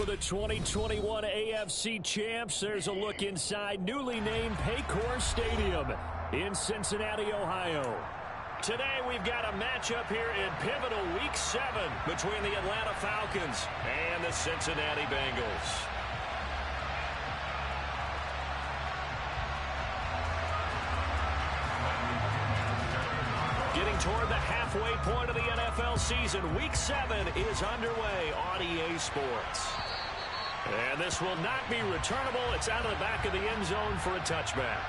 the 2021 AFC champs. There's a look inside newly named Paycor Stadium in Cincinnati, Ohio. Today we've got a matchup here in pivotal Week 7 between the Atlanta Falcons and the Cincinnati Bengals. Getting toward the halfway point of the NFL season, Week 7 is underway on EA Sports. And this will not be returnable. It's out of the back of the end zone for a touchback.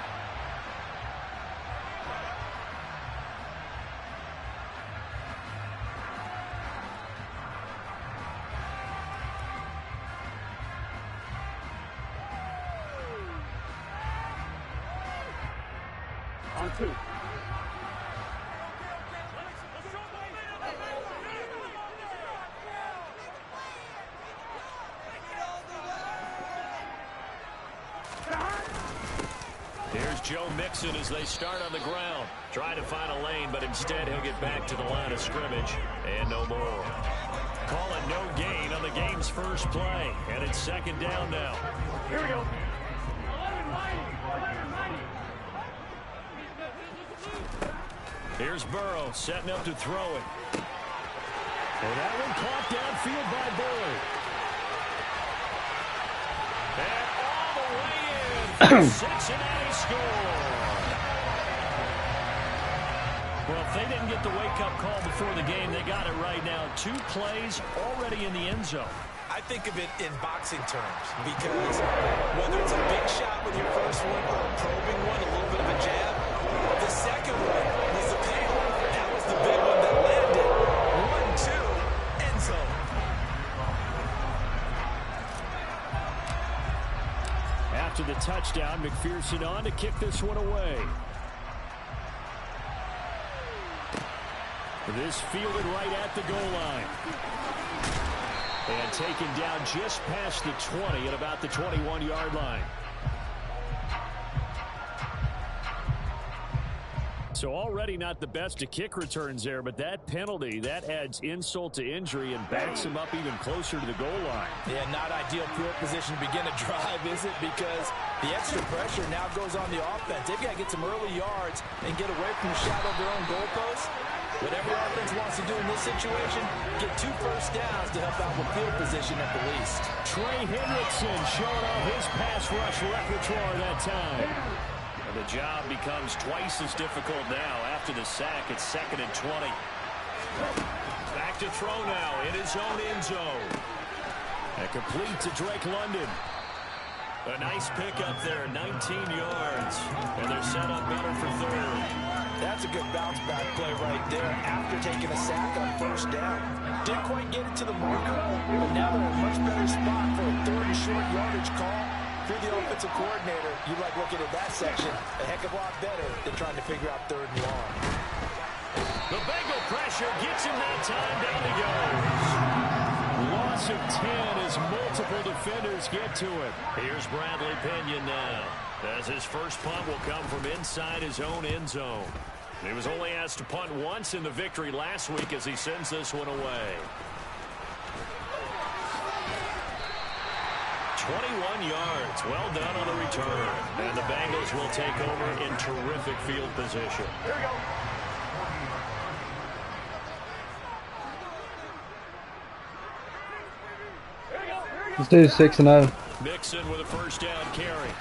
On 2. Here's Joe Mixon as they start on the ground. Trying to find a lane, but instead he'll get back to the line of scrimmage. And no more. Call it no gain on the game's first play. And it's second down now. Here we go. Here's Burrow setting up to throw it. And that one caught downfield by Bullard. And all the way in. Cincinnati score. Well, if they didn't get the wake-up call before the game, they got it right now. 2 plays already in the end zone. I think of it in boxing terms because whether it's a big shot with your first one or a probing one, a little bit of a jab, the second one was the payoff. That was the big one that landed. 1-2, end zone. After the touchdown, McPherson on to kick this one away. This fielded right at the goal line. And taken down just past the 20 at about the 21-yard line. So already not the best of kick returns there, but that penalty, that adds insult to injury and backs him up even closer to the goal line. Yeah, not ideal field position to begin a drive, is it? Because the extra pressure now goes on the offense. They've got to get some early yards and get away from the shadow of their own goalposts. What every offense wants to do in this situation, get 2 first downs to help out with field position at the least. Trey Hendrickson showing off his pass rush repertoire that time. And the job becomes twice as difficult now after the sack. It's 2nd and 20. Back to throw now in his own end zone. And complete to Drake London. A nice pickup there, 19 yards. And they're set up better for 3rd. That's a good bounce back play right there after taking a sack on first down. Didn't quite get it to the marker, but now they're in a much better spot for a 3rd and short yardage call. If you're the offensive coordinator, you like looking at that section a heck of a lot better than trying to figure out 3rd and long. The Bengal pressure gets him that time. Down he goes. Loss of 10 as multiple defenders get to it. Here's Bradley Pinion now, as his first punt will come from inside his own end zone. He was only asked to punt once in the victory last week as he sends this one away. 21 yards. Well done on the return. And the Bengals will take over in terrific field position. Here we go. Let's do 6-0. Mixon with a first down carry.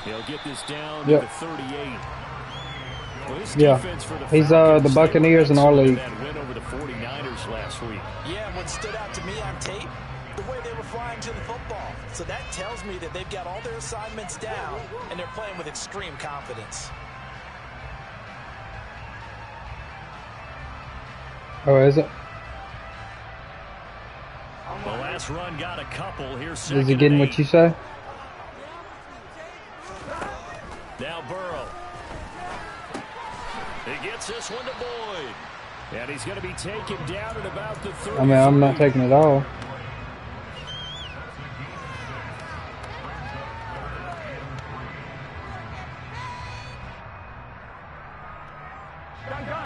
He'll get this down Yep. to the 38. Well, this Yeah. defense for the He's Falcons, the Buccaneers in our league. that win over the 49ers last week. Yeah, what stood out to me on tape, the way they were flying to the football. So that tells me that they've got all their assignments down, and they're playing with extreme confidence. Oh, is it? The last run got a couple. Here's Is he getting what you say? Now Burrow. He gets this one to Boyd. And he's going to be taken down at about the 30. I mean, I'm not taking it all.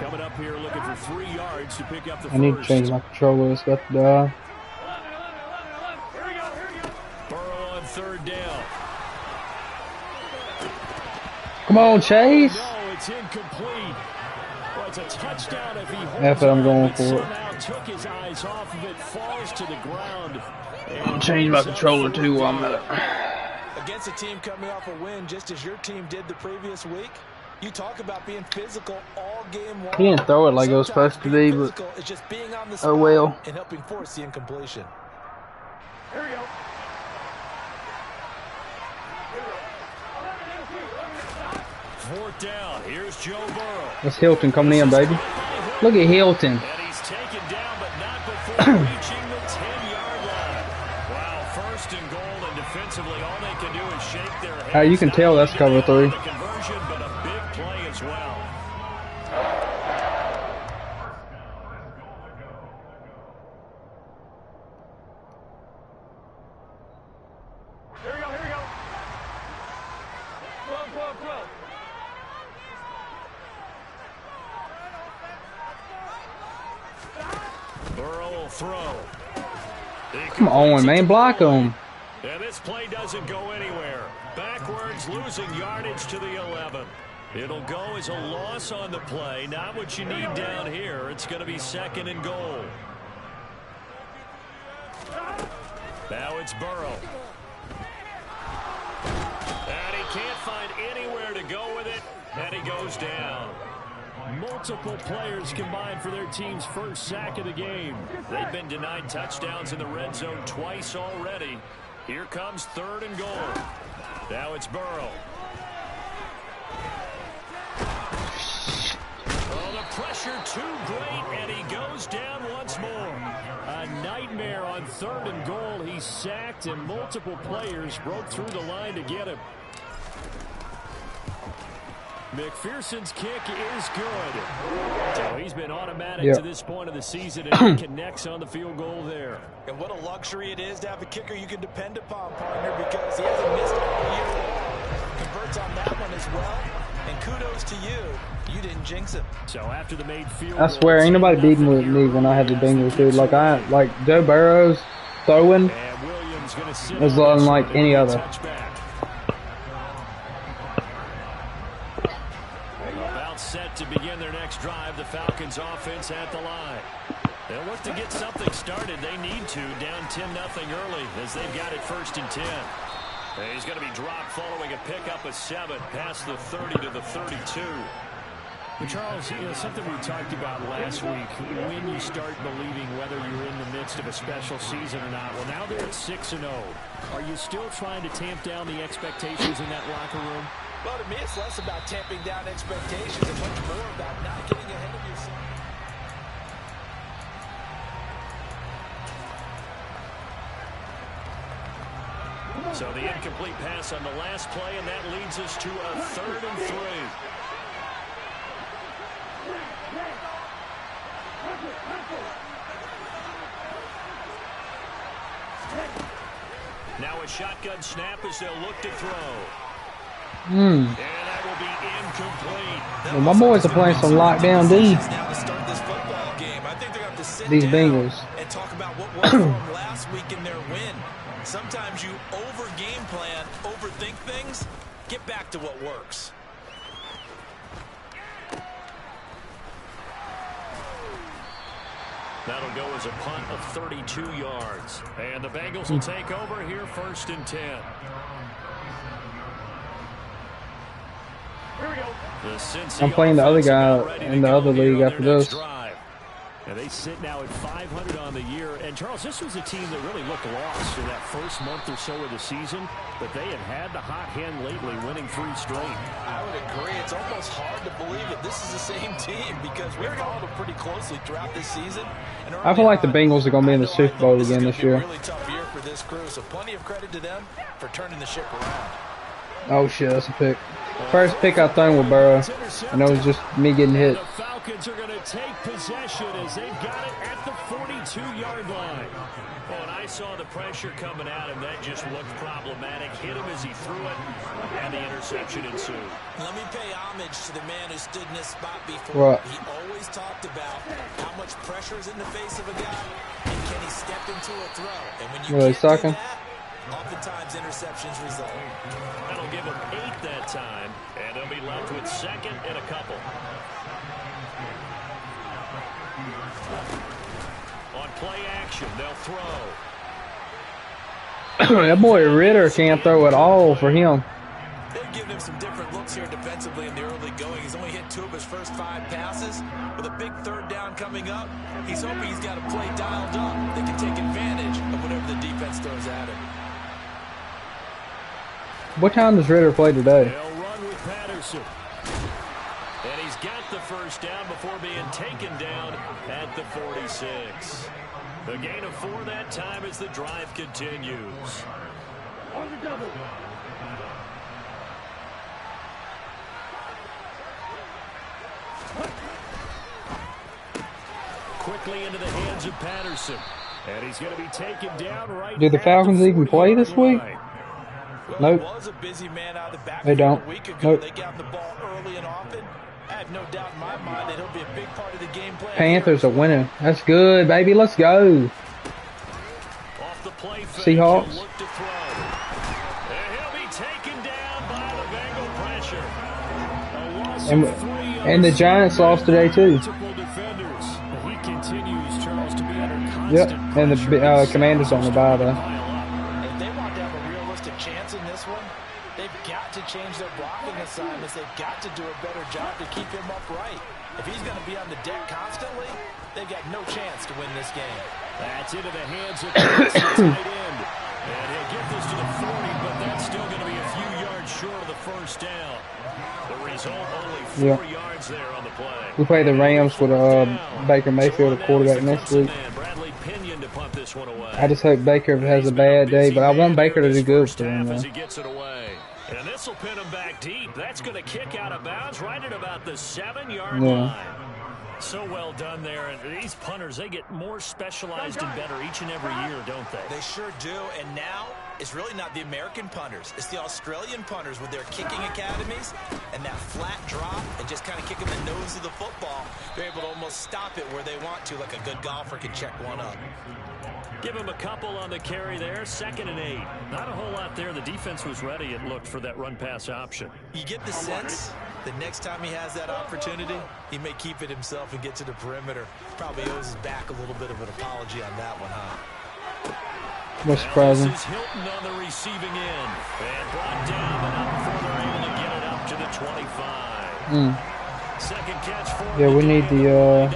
Coming up here looking for 3 yards to pick up the I need to change my controller. It's got to die. third down. Come on, Chase. No, it's incomplete. Well, it's a touchdown if he holds That's what I'm going on, but for. somehow took his eyes off of it, falls to the ground. I'll change my controller too while I'm at it. Against a team coming off a win just as your team did the previous week, you talk about being physical all game long. He didn't throw it like it was supposed to be, but it's just being on the oh well. and helping force the incompletion. Here we go. Fourth down. Here's Joe Burrow. That's Hilton coming in, baby. Look at Hilton. And he's taken down, but not before reaching the 10-yard line. Wow, first and goal, and defensively, all they can do is shake their heads. You can tell that's cover 3. The conversion, but a big play as well. Here we go, here we go. Throw. Burrow will throw. Come on, man. Block him. And this play doesn't go anywhere. Backwards, losing yardage to the 11. It'll go as a loss on the play. Not what you need down here. It's going to be second and goal. Now it's Burrow. And he can't find anywhere to go with it. And he goes down. Multiple players combined for their team's first sack of the game. They've been denied touchdowns in the red zone twice already. Here comes third and goal. Now it's Burrow. Oh, the pressure too great, and he goes down once more. A nightmare on third and goal. He's sacked, and multiple players broke through the line to get him. McPherson's kick is good. So he's been automatic to this point of the season, and he connects on the field goal there. And what a luxury it is to have a kicker you can depend upon, partner, because he hasn't missed all year long. Converts on that one as well. And kudos to you. You didn't jinx him. So after the made field I swear, ain't nobody beating with me when I had the Bengals, dude. Like Joe Burrow's throwing is unlike any other. Set to begin their next drive. The Falcons offense at the line. They'll look to get something started. They need to. Down 10-0 early as they've got it first and 10. And he's going to be dropped following a pickup of 7 past the 30 to the 32. But Charles, something we talked about last week, when you start believing whether you're in the midst of a special season or not. Well, now they're at 6-0. Are you still trying to tamp down the expectations in that locker room? Well, to me, it's less about tamping down expectations and much more about not getting ahead of yourself. So the incomplete pass on the last play, and that leads us to a 3rd and 3. Now a shotgun snap as they'll look to throw. And that will be incomplete. Well, my boys are playing some lockdown D. These Bengals. And talk about what worked for them last week in their win. Sometimes you over-game plan, overthink things. Get back to what works. That'll go as a punt of 32 yards. And the Bengals will take over here 1st and 10. Here we go. I'm playing the other guy in the other league after this. And they sit now at 500 on the year. And, Charles, this was a team that really looked lost for that first month or so of the season. But they have had the hot hand lately, winning 3 straight. I would agree. It's almost hard to believe that this is the same team because we followed them pretty closely throughout this season. And I feel like the Bengals are going to be in the Super Bowl again this year. Really tough year for this crew, so plenty of credit to them for turning the ship around. Oh, shit, that's a pick. First pick I thrown with Burrow, and it was just me getting hit. The Falcons are going to take possession as they've got it at the 42-yard line. Oh, and I saw the pressure coming at him. That just looked problematic. Hit him as he threw it, and the interception ensued. Let me pay homage to the man who stood in this spot before. What? He always talked about how much pressure is in the face of a guy, and can he step into a throw. And when you Really can't do sucking? that, Oftentimes, interceptions result. That'll give them 8 that time, and they'll be left with second and a couple. On play action, they'll throw. That boy Ritter can't throw at all for him. They've given him some different looks here defensively in the early going. He's only hit 2 of his first 5 passes. With a big third down coming up, he's hoping he's got a play dialed up that can take advantage of whatever the defense throws at him. What time does Ritter play today? They'll run with Patterson. And he's got the first down before being taken down at the 46. The gain of 4 that time as the drive continues. On the double. Quickly into the hands of Patterson. And he's going to be taken down right. Do the Falcons even play this week? Well, Nope. was a busy man out of the back They don't. A week ago. Nope. They got the ball early and often. I have no doubt in my mind that he'll be a big part of the game plan. Panthers are winning. That's good, baby. Let's go. Off the play fake, Seahawks. he'll look to throw. And he'll be taken down by the Bengal pressure. A loss of 3 And the Giants lost today too. multiple defenders. He continues, Charles, to be under Yep. constant And the pressure. Commanders on the bye though. If they want to have a realistic chance in this one, they've got to change their blocking assignments. They've got to do a better job to keep him upright. If he's going to be on the deck constantly, they've got no chance to win this game. That's into the hands of the tight end. And he'll get this to the 40, but that's still going to be a few yards short of the first down. The result, only 4 yards there on the play. We play the Rams with Baker Mayfield, a quarterback next week. Bradley Pinion to punt this one away. I just hope Baker has a bad day, but I want Baker to do good for him. As he gets it away. And this will pin him back deep. That's going to kick out of bounds right at about the 7-yard line. So well done there. And these punters, they get more specialized and better each and every year, don't they? They sure do. And now it's really not the American punters. It's the Australian punters with their kicking academies and that flat drop and just kind of kicking the nose of the football. They're able to almost stop it where they want to, like a good golfer can check one up. Give him a couple on the carry there. 2nd and 8. Not a whole lot there. The defense was ready, it looked, for that run-pass option. You get the sense the next time he has that opportunity, he may keep it himself and get to the perimeter. Probably owes his back a little bit of an apology on that one, huh? What's surprising? This is Hilton on the receiving end. And brought down, but not before they're able to get it up to the 25. Second catch for Yeah, we need the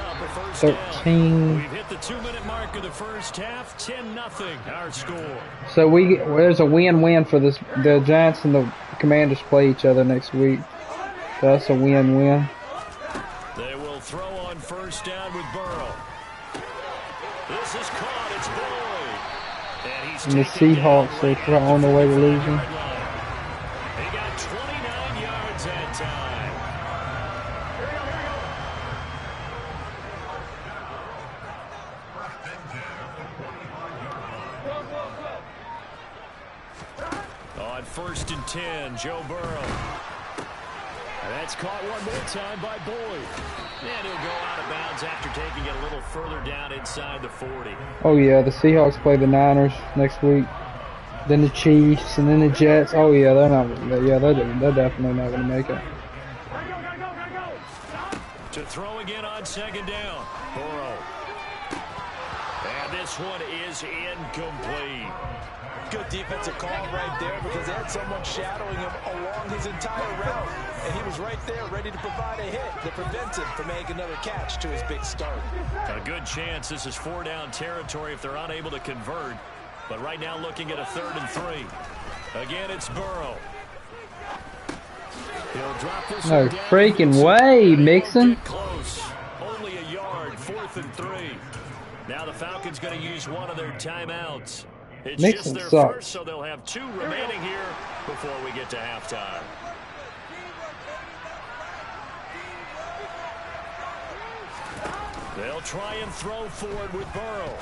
13. We've hit the 2-minute mark of the first half. 10-0 our score. So there's a win-win for this. The Giants and the Commanders play each other next week. So that's a win-win. They will throw on first down with Burrow. This is caught. It's Boyd. And the Seahawks are on their way to losing. They got 29 yards that time. On 1st and 10, Joe Burrow. That's caught one more time by Boyd. And he'll go out of bounds after taking it a little further down inside the 40. Oh yeah, the Seahawks play the Niners next week. Then the Chiefs, and then the Jets. Oh yeah, they're not. Yeah, they're definitely not going to make it. To throw again on 2nd down. Burrow. And this one is incomplete. Good defensive call right there because they had someone shadowing him along his entire route. And he was right there ready to provide a hit that prevents him from making another catch to his big start. A good chance this is 4-down territory if they're unable to convert. But right now looking at a 3rd and 3. Again, it's Burrow. He'll drop this No one down. freaking way, Mixon. Close. Only a yard. 4th and 3. Now the Falcons going to use one of their timeouts. It's Mixon just their sucks. first, so they'll have 2 remaining here before we get to halftime. They'll try and throw forward with Burrow.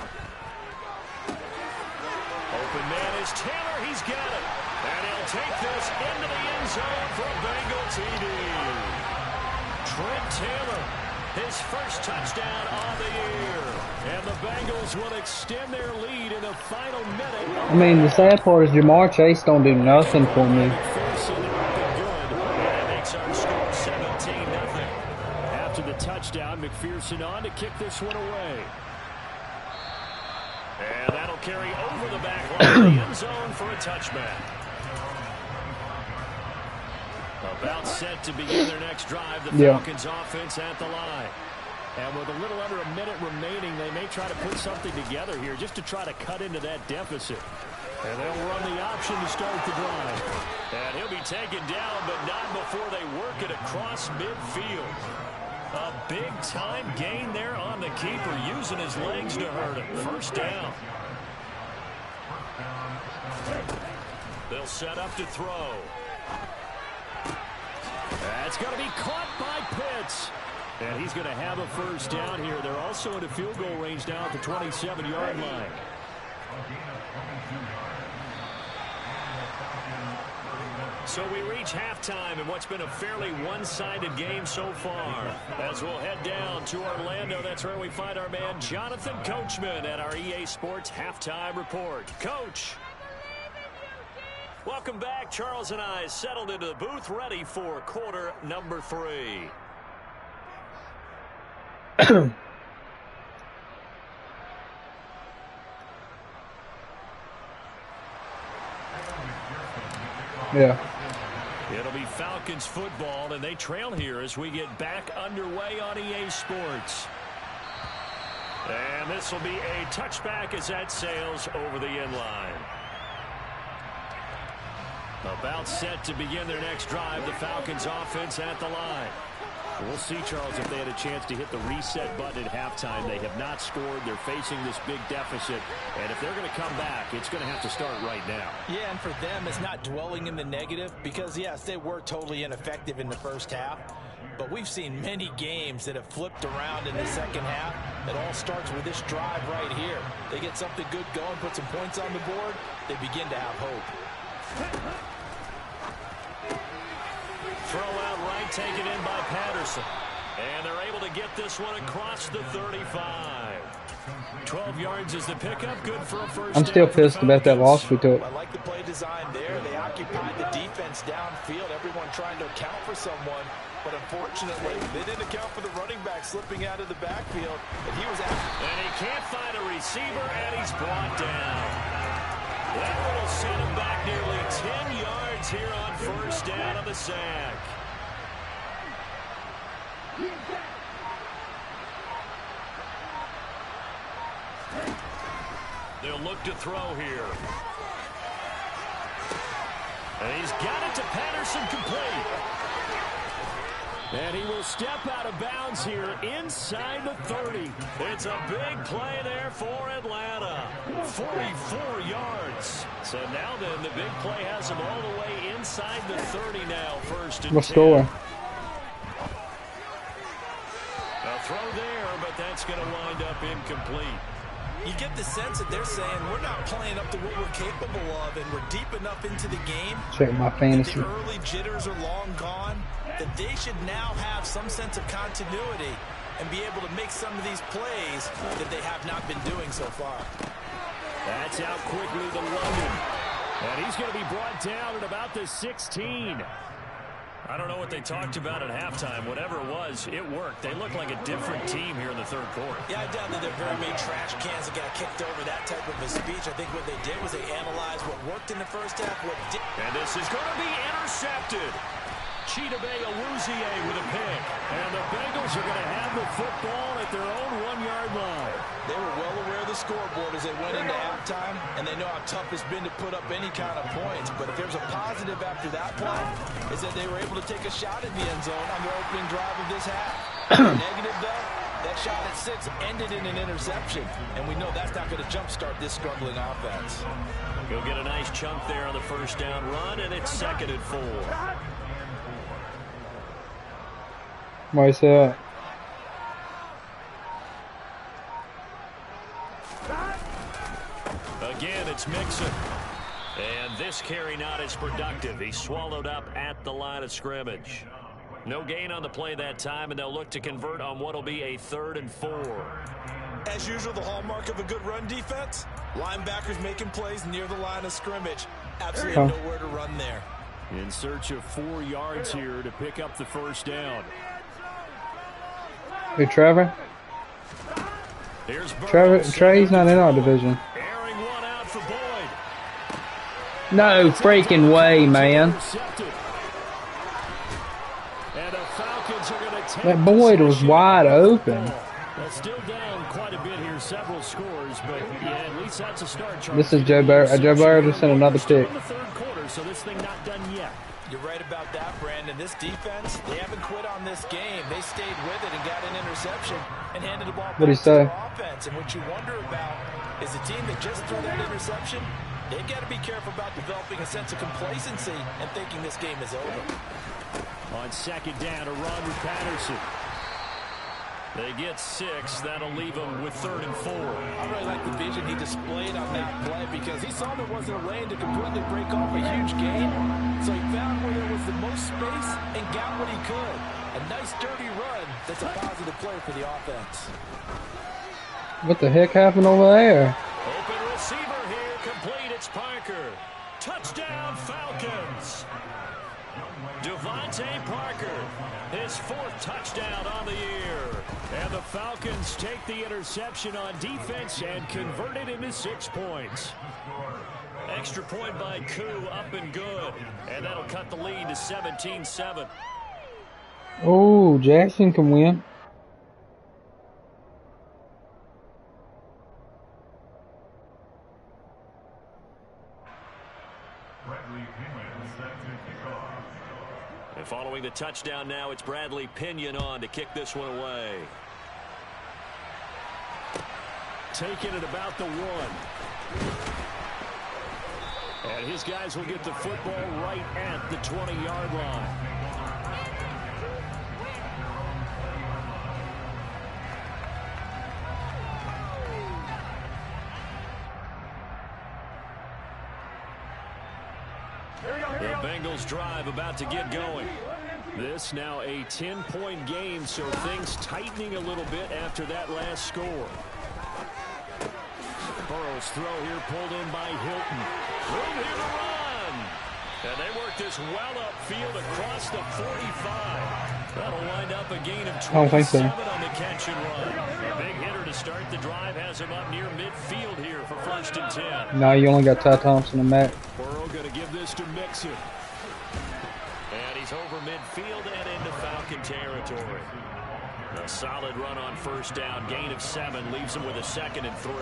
Open man is Taylor. He's got it. And he'll take this into the end zone for a Bengal TD. Trent Taylor His first touchdown on the year. And the Bengals will extend their lead in the final minute. I mean, the sad part is Jamar Chase don't do nothing for me. That makes our score 17-0. After the touchdown, McPherson on to kick this one away. And that'll carry over the back line of the end zone for a touchback. About set to begin their next drive, the Falcons offense at the line. And with a little under a minute remaining, they may try to put something together here just to try to cut into that deficit. And they'll run the option to start the drive. And he'll be taken down, but not before they work it across midfield. A big-time gain there on the keeper, using his legs to hurt him. First down. They'll set up to throw. That's going to be caught by Pitts. And he's going to have a first down here. They're also into field goal range now at the 27-yard line. So we reach halftime in what's been a fairly one-sided game so far. As we'll head down to Orlando, that's where we find our man Jonathan Coachman at our EA Sports Halftime Report. Coach. Welcome back. Charles and I settled into the booth, ready for quarter number 3. Yeah. It'll be Falcons football, and they trail here as we get back underway on EA Sports. And this will be a touchback as that sails over the end line. About set to begin their next drive, the Falcons offense at the line. We'll see, Charles, if they had a chance to hit the reset button at halftime. They have not scored. They're facing this big deficit. And if they're going to come back, it's going to have to start right now. Yeah, and for them, it's not dwelling in the negative because, yes, they were totally ineffective in the first half. But we've seen many games that have flipped around in the second half. It all starts with this drive right here. They get something good going, put some points on the board, they begin to have hope. Throw out right, taken in by Patterson. And they're able to get this one across the 35. 12 yards is the pickup. Good for a first. I'm still pissed about that loss we took. I like the play design there. They occupied the defense downfield. Everyone trying to account for someone. But unfortunately, they didn't account for the running back slipping out of the backfield. And he was after. And he can't find a receiver, and he's brought down. That will set him back nearly 10 yards here on first down on the sack. They'll look to throw here. And he's got it to Patterson, complete. And he will step out of bounds here inside the 30. It's a big play there for Atlanta. 44 yards. So now then, the big play has him all the way inside the 30 now, first and 10. What score? A throw there, but that's going to wind up incomplete. You get the sense that they're saying we're not playing up to what we're capable of, and we're deep enough into the game. Check my fantasy. The early jitters are long gone. That they should now have some sense of continuity and be able to make some of these plays that they have not been doing so far. That's out quickly to London. And he's going to be brought down at about the 16. I don't know what they talked about at halftime. Whatever it was, it worked. They look like a different team here in the third quarter. Yeah, I doubt that there are very many trash cans that got kicked over, that type of a speech. I think what they did was they analyzed what worked in the first half, what didn't. And this is going to be intercepted. Chidobe Awuzie with a pick. And the Bengals are going to have the football at their own 1-yard line. They were well aware of the scoreboard as they went into halftime, and they know how tough it's been to put up any kind of points. But if there's a positive after that play, is that they were able to take a shot at the end zone on their opening drive of this half. Negative, though, that shot at 6 ended in an interception, and we know that's not going to jumpstart this struggling offense. He'll get a nice chunk there on the first down run, and it's 2nd and 4. Why is that? Again, it's Mixon. And this carry not as productive. He's swallowed up at the line of scrimmage. No gain on the play that time, and they'll look to convert on what will be a 3rd and 4. As usual, the hallmark of a good run defense, linebackers making plays near the line of scrimmage. Absolutely nowhere to run there. In search of 4 yards here to pick up the first down. Hey, Trevor. Trey's not in our division. Airing one out for Boyd. No freaking way, man. And the Falcons are going to take That Boyd was wide open. Well, still down quite a bit here, several scores, but yeah, at least that's a start. This is Joe Burrow. Joe Burrow just sent another pick. In the 3rd quarter, so this thing not done yet. You're right about that, Brandon. This defense, they haven't quit on this game. They stayed with it and got an interception and handed the ball back to the offense. And what you wonder about is a team that just threw that interception, they've got to be careful about developing a sense of complacency and thinking this game is over. On 2nd down, a run with Patterson. They get 6. That'll leave them with 3rd and 4. I really like the vision he displayed on that play because he saw there wasn't a lane to completely break off a huge gain. So he found where there was the most space and got what he could. A nice, dirty run that's a positive play for the offense. What the heck happened over there? Open receiver here, complete. It's Parker. Touchdown, Falcons. Devontae Parker, his 4th touchdown on the year. And the Falcons take the interception on defense and convert it into 6 points. Extra point by Gotw, up and good. And that'll cut the lead to 17-7. Oh, Jackson can win. And following the touchdown now, it's Bradley Pinion on to kick this one away. Taking it about the 1. And his guys will get the football right at the 20-yard line. The Bengals drive about to get going. This now a 10-point game, so things tightening a little bit after that last score. Burrow's throw here pulled in by Hilton. Room here to run. And they work this well upfield across the 45. That'll wind up a gain of 27 on the catch and run. A big hitter to start the drive has him up near midfield here for 1st and 10. No, you only got Ty Thompson and Matt. Burrow going to give this to Mixon. And he's over midfield and into Falcon territory. A solid run on 1st down, gain of 7, leaves him with a 2nd and 3.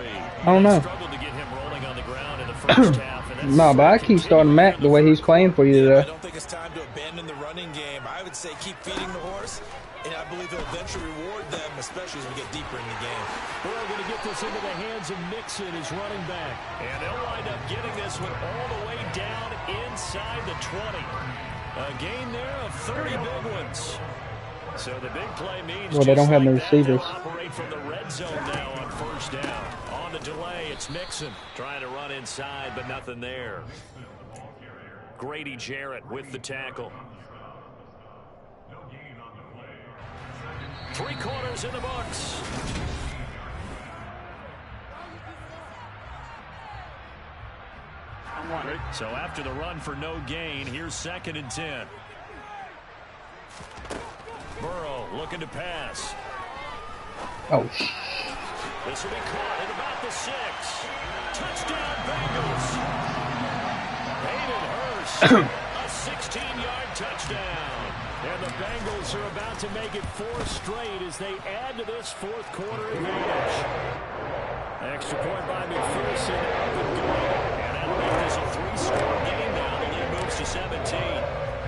I don't know. Struggled to get him rolling on the ground in the 1st half. No, but I keep starting Matt the way he's playing for you today. I don't think it's time to abandon the running game. I would say keep feeding the horse, and I believe he'll eventually reward them, especially as we get deeper in the game. Burrow going to get this into the hands of Mixon, his running back. And they'll wind up getting this one all the way down inside the 20. A gain there of 30 big ones. So the big play means well, they don't have no receivers. Operate from the red zone now on 1st down. On the delay, it's Mixon trying to run inside, but nothing there. Grady Jarrett with the tackle. 3 quarters in the books. So after the run for no gain, here's 2nd and 10. Burrow looking to pass. Oh, This will be caught at about the 6. Touchdown, Bengals. Hayden Hurst, a 16-yard touchdown. And the Bengals are about to make it 4 straight as they add to this 4th quarter advantage. Extra point by McPherson. And that'll make this a 3-score game now. The lead moves to 17.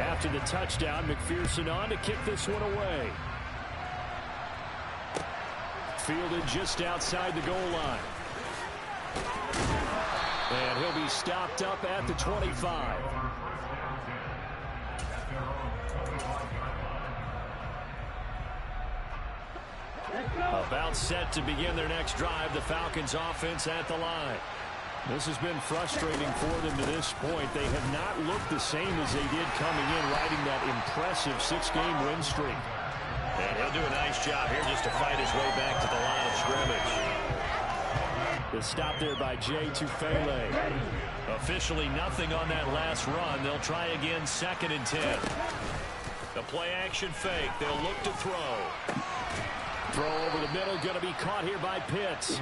After the touchdown, McPherson on to kick this one away. Fielded just outside the goal line. And he'll be stopped up at the 25. About set to begin their next drive. The Falcons offense at the line. This has been frustrating for them to this point. They have not looked the same as they did coming in, riding that impressive 6-game win streak. And he'll do a nice job here just to fight his way back to the line of scrimmage. The stop there by Jay Tufele. Officially nothing on that last run. They'll try again, 2nd and 10. The play action fake. They'll look to throw. Throw over the middle, going to be caught here by Pitts.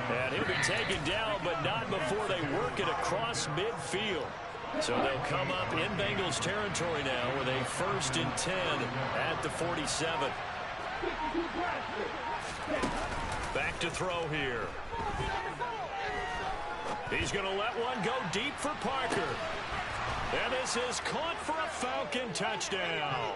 And he'll be taken down, but not before they work it across midfield. So they'll come up in Bengals territory now with a 1st and 10 at the 47. Back to throw here. He's going to let one go deep for Parker. And this is caught for a Falcon touchdown.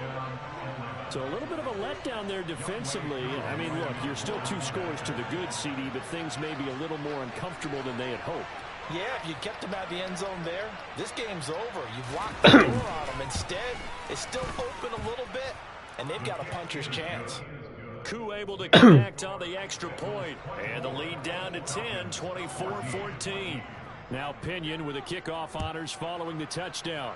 So a little bit of a letdown there defensively. I mean, look, you're still 2 scores to the good, CD, but things may be a little more uncomfortable than they had hoped. Yeah, if you kept them at the end zone there, this game's over. You've locked the door on them. Instead, it's still open a little bit, and they've got a puncher's chance. Gotw able to connect on the extra point. And the lead down to 10, 24-14. Now Pinion with the kickoff honors following the touchdown.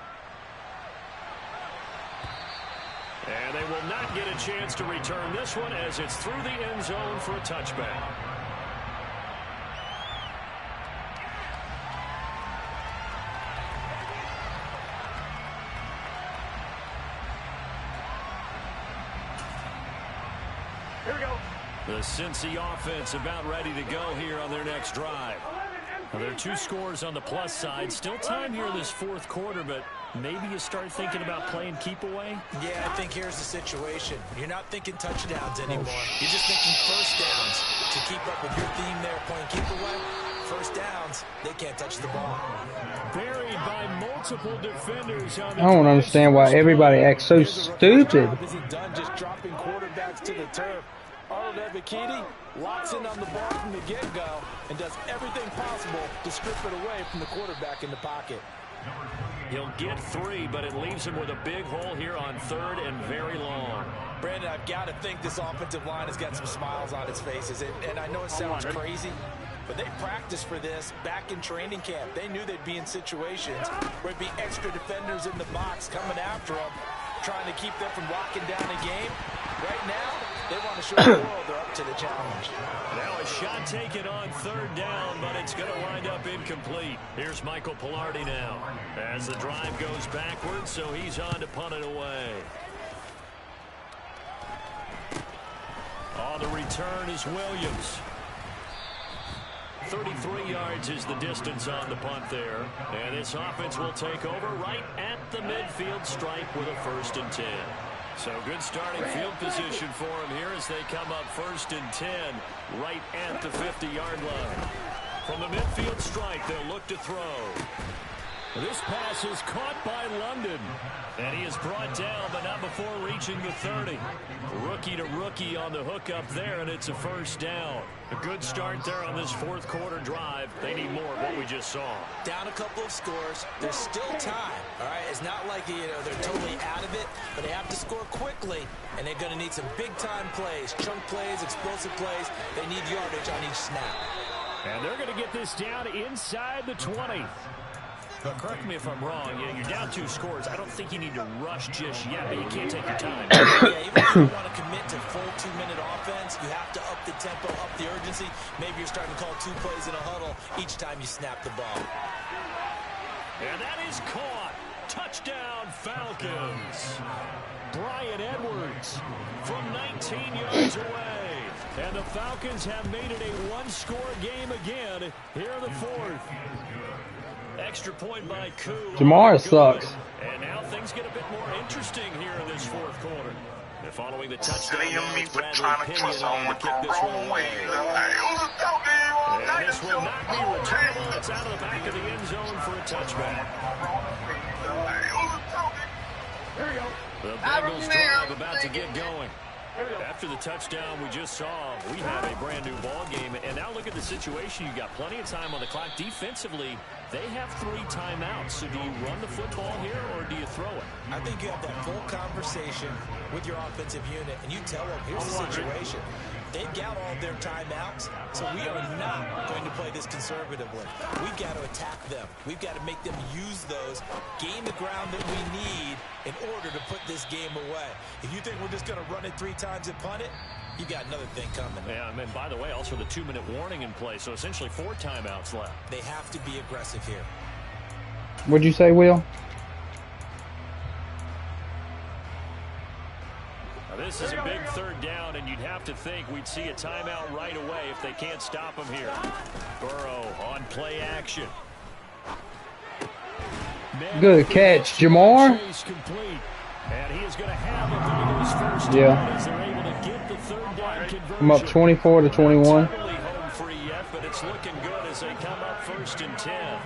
And they will not get a chance to return this one as it's through the end zone for a touchback. Here we go. The Cincy offense about ready to go here on their next drive. Well, there are 2 scores on the plus side. Still time here in this 4th quarter, but maybe you start thinking about playing keep away? Yeah, I think here's the situation. You're not thinking touchdowns anymore. You're just thinking first downs. To keep up with your theme there, playing keep away, first downs, they can't touch the ball. Buried by multiple defenders on the I don't understand why everybody acts so stupid. Isn't done just dropping quarterbacks to the turf. Arnold Ebiketie locks in on the ball from the get-go and does everything possible to strip it away from the quarterback in the pocket. He'll get 3, but it leaves him with a big hole here on 3rd and very long. Brandon, I've got to think this offensive line has got some smiles on its faces. And I know it sounds crazy, but they practiced for this back in training camp. They knew they'd be in situations where it'd be extra defenders in the box coming after them, trying to keep them from locking down a game. Right now, they want to show the world they're up to the challenge. Now a shot taken on 3rd down, but it's going to wind up incomplete. Here's Michael Pilardi now as the drive goes backwards, so he's on to punt it away. On the return is Williams. 33 yards is the distance on the punt there. And this offense will take over right at the midfield stripe with a 1st and 10. So good starting field position for them here as they come up 1st and 10 right at the 50-yard line. From the midfield stripe, they'll look to throw. This pass is caught by London. And he is brought down, but not before reaching the 30. Rookie to rookie on the hookup there, and it's a 1st down. A good start there on this 4th quarter drive. They need more of what we just saw. Down a couple of scores. There's still time. All right, it's not like they're totally out of it, but they have to score quickly, and they're going to need some big-time plays, chunk plays, explosive plays. They need yardage on each snap. And they're going to get this down inside the 20. But correct me if I'm wrong. Yeah, you're down 2 scores. I don't think you need to rush just yet, but you can't take your time. Yeah, even if you want to commit to full 2-minute offense, you have to up the tempo, up the urgency. Maybe you're starting to call 2 plays in a huddle each time you snap the ball. And that is caught. Touchdown, Falcons. Brian Edwards from 19 yards away. And the Falcons have made it a 1-score game again here in the 4th. Extra point by Gotw. Jamar sucks. And now things get a bit more interesting here in this 4th quarter. And following the touchdown, it's Bradley Pinion on to kick this one away. And this will not be returnable. It's out of the back of the end zone for a touchback. The Bengals drive about to get going. After the touchdown we just saw, we have a brand new ball game. And now look at the situation. You've got plenty of time on the clock. Defensively, they have 3 timeouts. So do you run the football here or do you throw it? I think you have that full conversation with your offensive unit, and you tell them, here's the situation. They've got all their timeouts, so we are not going to play this conservatively. We've got to attack them. We've got to make them use those, gain the ground that we need in order to put this game away. If you think we're just going to run it 3 times and punt it, you got another thing coming. Yeah, and by the way, also the 2-minute warning in play, so essentially 4 timeouts left. They have to be aggressive here. What'd you say, Will? Now, this is a big 3rd down, and you'd have to think we'd see a timeout right away if they can't stop him here. Burrow on play action. Good catch, Jamar. And he is going to have it to his first Yeah. as they're able to get the 3rd down conversion. I'm up 24-21. Not totally home free yet, but it's looking good as they come up 1st and 10.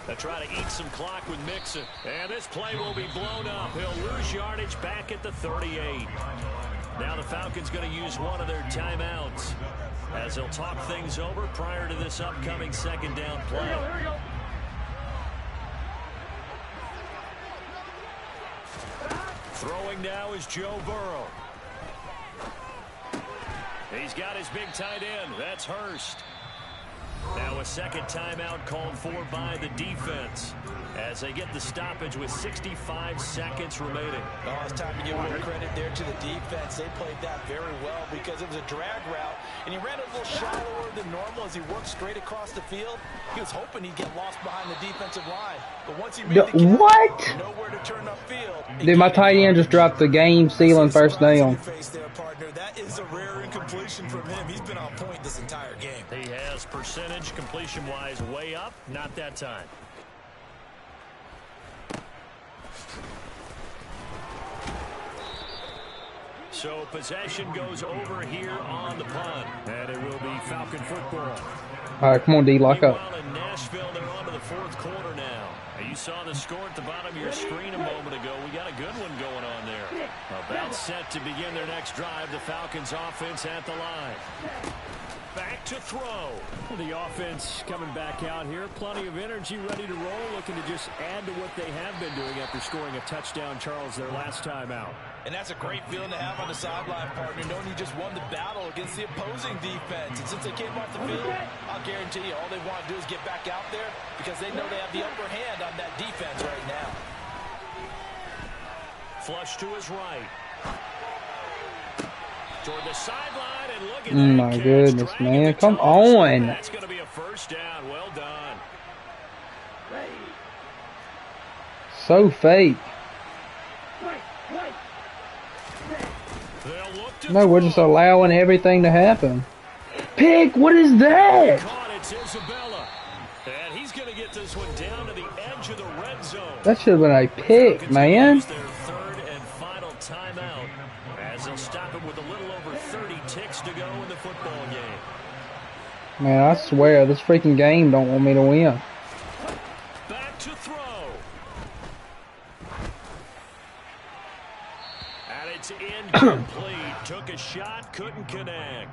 They try to eat some clock with Mixon. And this play will be blown up. He'll lose yardage back at the 38. Now the Falcons going to use one of their timeouts as they'll talk things over prior to this upcoming 2nd down play. Throwing now is Joe Burrow. He's got his big tight end. That's Hurst. Now a 2nd timeout called for by the defense as they get the stoppage with 65 seconds remaining. Oh, it's time to give a little credit there to the defense. They played that very well because it was a drag route, and he ran a little shallower than normal as he worked straight across the field. He was hoping he'd get lost behind the defensive line, but once he made the catch, nowhere to turn upfield. Did my tight end just drop the game-sealing 1st down? That is a rare incompletion from him. He's been on point this entire game. He has percentage completion-wise way up. Not that time. So possession goes over here on the punt, and it will be Falcon football. All right, come on, D, lock up. Meanwhile, in Nashville, they're on to the 4th quarter now. You saw the score at the bottom of your screen a moment ago. We got a good one going on there. About set to begin their next drive. The Falcons offense at the line. Back to throw. The offense coming back out here. Plenty of energy, ready to roll. Looking to just add to what they have been doing after scoring a touchdown, Charles, their last time out. And that's a great feeling to have on the sideline, partner, knowing you just won the battle against the opposing defense. And since they came off the field, I'll guarantee you all they want to do is get back out there because they know they have the upper hand on that defense right now. Flush to his right. Toward the sideline, and look at that My catch. goodness, Dragging man. the Come toes. on. That's going to be a 1st down. Well done. So fake. No, we're just allowing everything to happen. Pick, what is that? Caught, it's Isabella. And he's going to get this one down to the edge of the red zone. That should have been a pick, man. Their 3rd and final timeout as they'll stop him with a little over 30 ticks to go in the football game. Man, I swear, this freaking game don't want me to win. Back to throw. And it's incomplete. Took a shot, couldn't connect.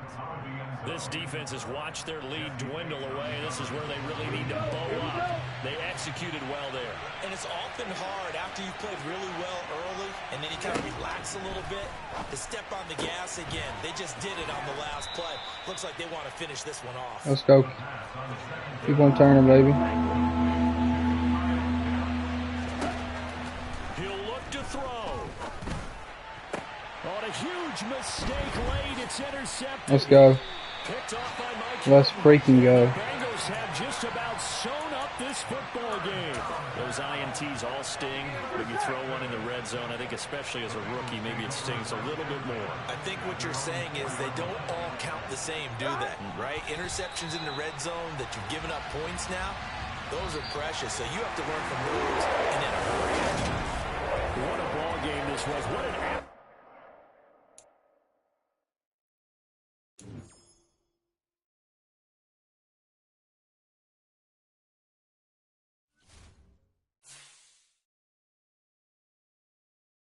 This defense has watched their lead dwindle away. This is where they really need to bow up. They executed well there. And it's often hard after you've played really well early and then you kind of relax a little bit to step on the gas again. They just did it on the last play. Looks like they want to finish this one off. Let's go. Keep on turning, baby. He'll look to throw. On a huge mistake late, it's intercepted. Let's go. Picked off by Mike. Let's freaking go. The Bengals have just about sewn up this football game. Those INTs all sting, but you throw one in the red zone, I think especially as a rookie, maybe it stings a little bit more. I think what you're saying is they don't all count the same, do they? Right? Interceptions in the red zone that you've given up points now, those are precious, so you have to learn from those and in a hurry. What a ball game this was. What an